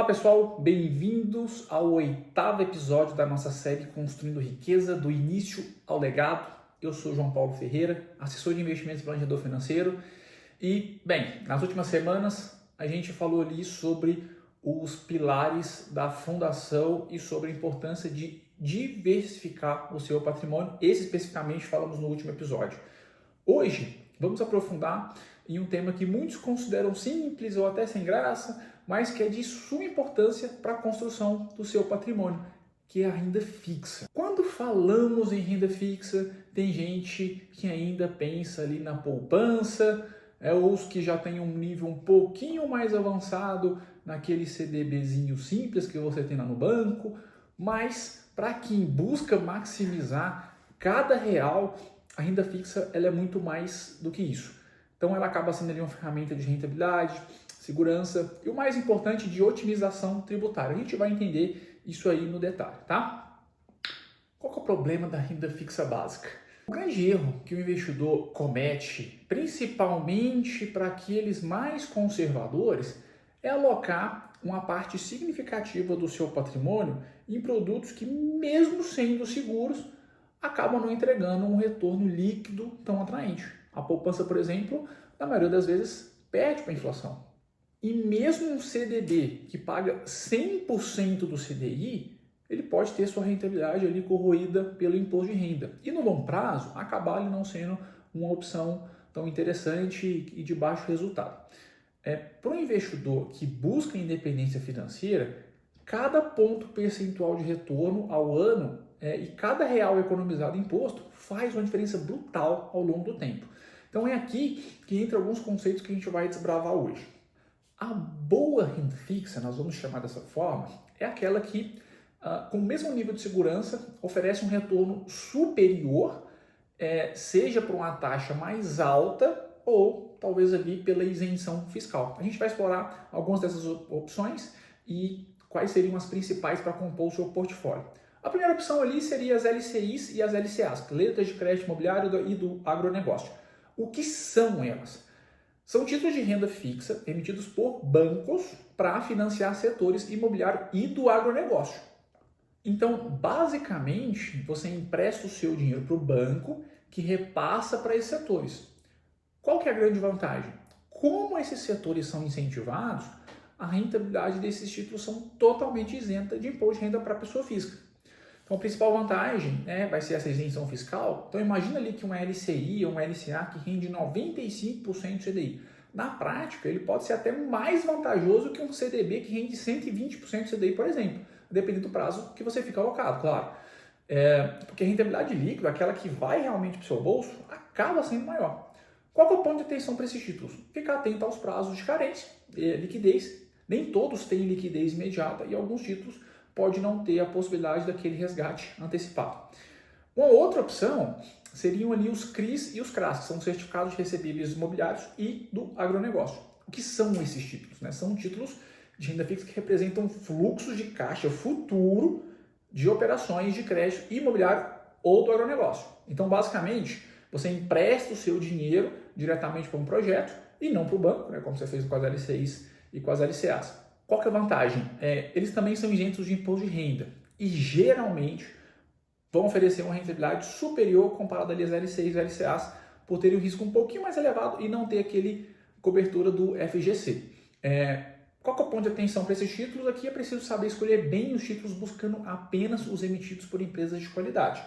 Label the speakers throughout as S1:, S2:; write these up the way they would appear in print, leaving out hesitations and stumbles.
S1: pessoal, bem-vindos ao 8º episódio da nossa série Construindo Riqueza, do início ao legado. Eu sou João Paulo Ferreira, assessor de investimentos e planejador financeiro. E, bem, nas últimas semanas a gente falou ali sobre os pilares da fundação e sobre a importância de diversificar o seu patrimônio. Esse especificamente falamos no último episódio. Hoje vamos aprofundar em um tema que muitos consideram simples ou até sem graça, mas que é de suma importância para a construção do seu patrimônio, que é a renda fixa. Quando falamos em renda fixa, tem gente que ainda pensa ali na poupança, ou os que já têm um nível um pouquinho mais avançado naquele CDBzinho simples que você tem lá no banco, mas para quem busca maximizar cada real, a renda fixa ela é muito mais do que isso. Então ela acaba sendo ali uma ferramenta de rentabilidade, segurança e o mais importante, de otimização tributária. A gente vai entender isso aí no detalhe, tá? Qual que é o problema da renda fixa básica? O grande erro que o investidor comete, principalmente para aqueles mais conservadores, é alocar uma parte significativa do seu patrimônio em produtos que, mesmo sendo seguros, acabam não entregando um retorno líquido tão atraente. A poupança, por exemplo, na maioria das vezes, perde para a inflação. E mesmo um CDB que paga 100% do CDI, ele pode ter sua rentabilidade ali corroída pelo imposto de renda. E no longo prazo, acabar ele não sendo uma opção tão interessante e de baixo resultado. Para o investidor que busca independência financeira, cada ponto percentual de retorno ao ano e cada real economizado em imposto faz uma diferença brutal ao longo do tempo. Então é aqui que entra alguns conceitos que a gente vai desbravar hoje. A boa renda fixa, nós vamos chamar dessa forma, é aquela que, com o mesmo nível de segurança, oferece um retorno superior, seja por uma taxa mais alta ou talvez ali pela isenção fiscal. A gente vai explorar algumas dessas opções e quais seriam as principais para compor o seu portfólio. A primeira opção ali seria as LCIs e as LCAs, letras de crédito imobiliário e do agronegócio. O que são elas? São títulos de renda fixa emitidos por bancos para financiar setores imobiliário e do agronegócio. Então, basicamente, você empresta o seu dinheiro para o banco que repassa para esses setores. Qual que é a grande vantagem? Como esses setores são incentivados, a rentabilidade desses títulos são totalmente isenta de imposto de renda para a pessoa física. Então, a principal vantagem vai ser essa isenção fiscal. Então, imagina ali que uma LCI ou uma LCA que rende 95% do CDI. Na prática, ele pode ser até mais vantajoso que um CDB que rende 120% do CDI, por exemplo, dependendo do prazo que você fica alocado, claro. Porque a rentabilidade líquida, aquela que vai realmente para o seu bolso, acaba sendo maior. Qual que é o ponto de atenção para esses títulos? Ficar atento aos prazos de carência, liquidez. Nem todos têm liquidez imediata e alguns títulos pode não ter a possibilidade daquele resgate antecipado. Uma outra opção seriam ali os CRIs e os CRAs, que são certificados de recebíveis imobiliários e do agronegócio. O que são esses títulos? São títulos de renda fixa que representam fluxos de caixa futuro de operações de crédito imobiliário ou do agronegócio. Então, basicamente, você empresta o seu dinheiro diretamente para um projeto e não para o banco, como você fez com as LCIs e com as LCAs. Qual que é a vantagem? Eles também são isentos de imposto de renda e geralmente vão oferecer uma rentabilidade superior comparada às LCIs e LCAs por terem um risco um pouquinho mais elevado e não ter aquele cobertura do FGC. Qual que é o ponto de atenção para esses títulos? Aqui é preciso saber escolher bem os títulos buscando apenas os emitidos por empresas de qualidade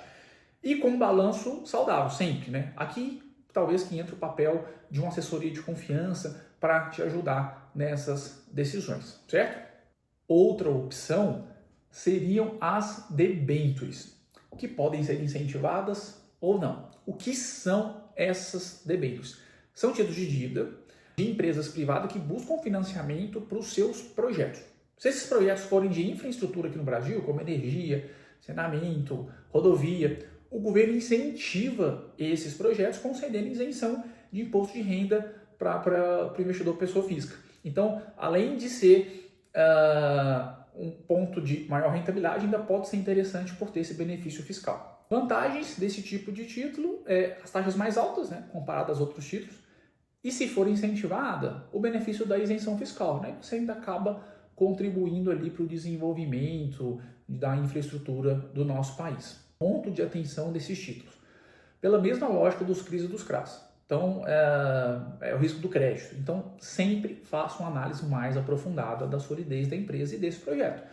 S1: e com um balanço saudável sempre. Aqui talvez que entre o papel de uma assessoria de confiança para te ajudar nessas decisões, certo? Outra opção seriam as debêntures, que podem ser incentivadas ou não. O que são essas debêntures? São títulos de dívida de empresas privadas que buscam financiamento para os seus projetos. Se esses projetos forem de infraestrutura aqui no Brasil, como energia, saneamento, rodovia, o governo incentiva esses projetos concedendo isenção de imposto de renda para o investidor pessoa física. Então, além de ser um ponto de maior rentabilidade, ainda pode ser interessante por ter esse benefício fiscal. Vantagens desse tipo de título as taxas mais altas, comparadas a outros títulos, e se for incentivada, o benefício da isenção fiscal. Você ainda acaba contribuindo ali para o desenvolvimento da infraestrutura do nosso país. Ponto de atenção desses títulos. Pela mesma lógica dos CRIs e dos CRAs. Então, é o risco do crédito. Então, sempre faça uma análise mais aprofundada da solidez da empresa e desse projeto.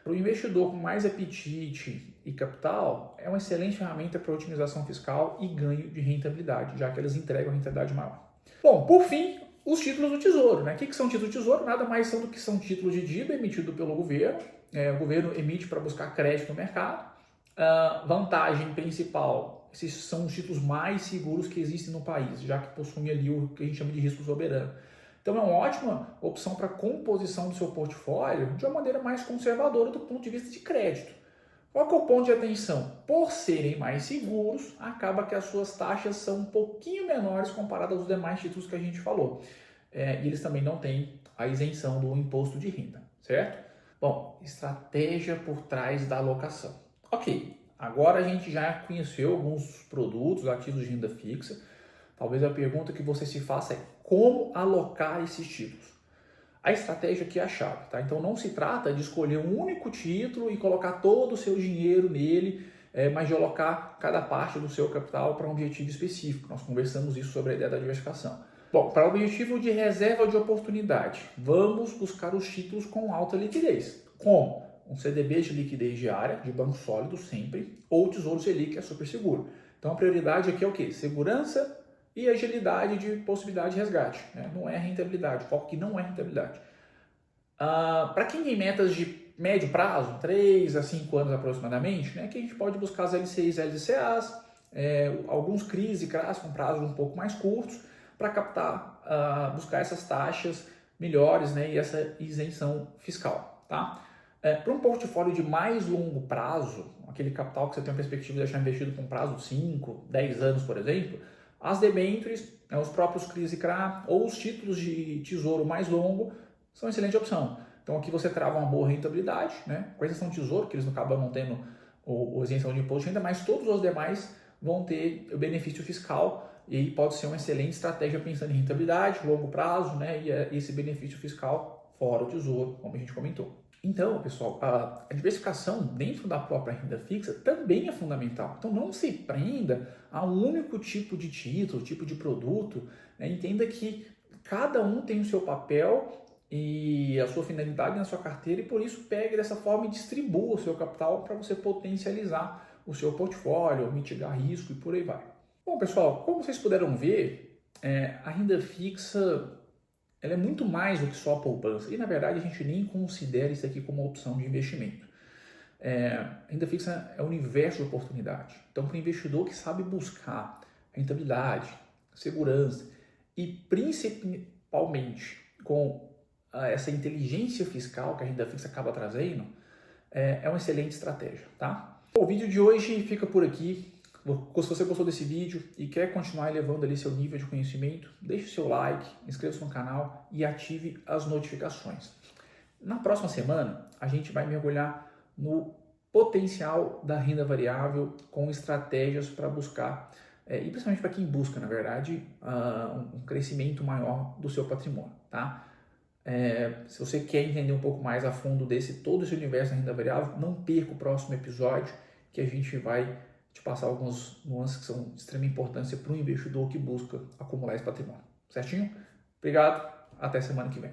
S1: Para o investidor com mais apetite e capital, é uma excelente ferramenta para otimização fiscal e ganho de rentabilidade, já que elas entregam rentabilidade maior. Bom, por fim, os títulos do Tesouro. Né? O que são títulos do Tesouro? Nada mais são do que são títulos de dívida emitidos pelo governo. O governo emite para buscar crédito no mercado. Vantagem principal, esses são os títulos mais seguros que existem no país, já que possuem ali o que a gente chama de risco soberano. Então é uma ótima opção para composição do seu portfólio de uma maneira mais conservadora do ponto de vista de crédito. Qual que é o ponto de atenção? Por serem mais seguros, acaba que as suas taxas são um pouquinho menores comparadas aos demais títulos que a gente falou. E eles também não têm a isenção do imposto de renda, certo? Bom, estratégia por trás da alocação. Ok, agora a gente já conheceu alguns produtos, ativos de renda fixa. Talvez a pergunta que você se faça é como alocar esses títulos? A estratégia aqui é a chave, tá? Então não se trata de escolher um único título e colocar todo o seu dinheiro nele, mas de alocar cada parte do seu capital para um objetivo específico. Nós conversamos isso sobre a ideia da diversificação. Bom, para o objetivo de reserva de oportunidade, vamos buscar os títulos com alta liquidez. Como? Um CDB de liquidez diária, de banco sólido sempre, ou Tesouro Selic, que é super seguro. Então a prioridade aqui é o quê? Segurança e agilidade de possibilidade de resgate. Né? Não é rentabilidade, o foco aqui não é rentabilidade. Para quem tem metas de médio prazo, 3 a 5 anos aproximadamente, né, que a gente pode buscar as LCIs e LCAs, alguns CRIs e CRAs com prazos um pouco mais curtos, para captar, buscar essas taxas melhores, né, e essa isenção fiscal. Tá? Para um portfólio de mais longo prazo, aquele capital que você tem a perspectiva de deixar investido com prazo de 5, 10 anos, por exemplo, as debêntures, os próprios CRIs e CRA ou os títulos de tesouro mais longo são uma excelente opção. Então aqui você trava uma boa rentabilidade, né? Com exceção do tesouro, que eles não acabam não tendo a isenção de imposto de renda, mas todos os demais vão ter o benefício fiscal e pode ser uma excelente estratégia pensando em rentabilidade, longo prazo, né? E esse benefício fiscal fora o tesouro, como a gente comentou. Então, pessoal, a diversificação dentro da própria renda fixa também é fundamental. Então, não se prenda a um único tipo de título, tipo de produto. Né? Entenda que cada um tem o seu papel e a sua finalidade na sua carteira e, por isso, pegue dessa forma e distribua o seu capital para você potencializar o seu portfólio, mitigar risco e por aí vai. Bom, pessoal, como vocês puderam ver, a renda fixa ela é muito mais do que só a poupança. E, na verdade, a gente nem considera isso aqui como uma opção de investimento. A renda fixa é um universo de oportunidade. Então, para o investidor que sabe buscar rentabilidade, segurança e, principalmente, com essa inteligência fiscal que a renda fixa acaba trazendo, é uma excelente estratégia. Tá? O vídeo de hoje fica por aqui. Se você gostou desse vídeo e quer continuar elevando ali seu nível de conhecimento, deixe o seu like, inscreva-se no canal e ative as notificações. Na próxima semana, a gente vai mergulhar no potencial da renda variável com estratégias para buscar, e principalmente para quem busca, na verdade, um crescimento maior do seu patrimônio. Tá? Se você quer entender um pouco mais a fundo todo esse universo da renda variável, não perca o próximo episódio que a gente vai te passar algumas nuances que são de extrema importância para o investidor que busca acumular esse patrimônio. Certinho? Obrigado, até semana que vem.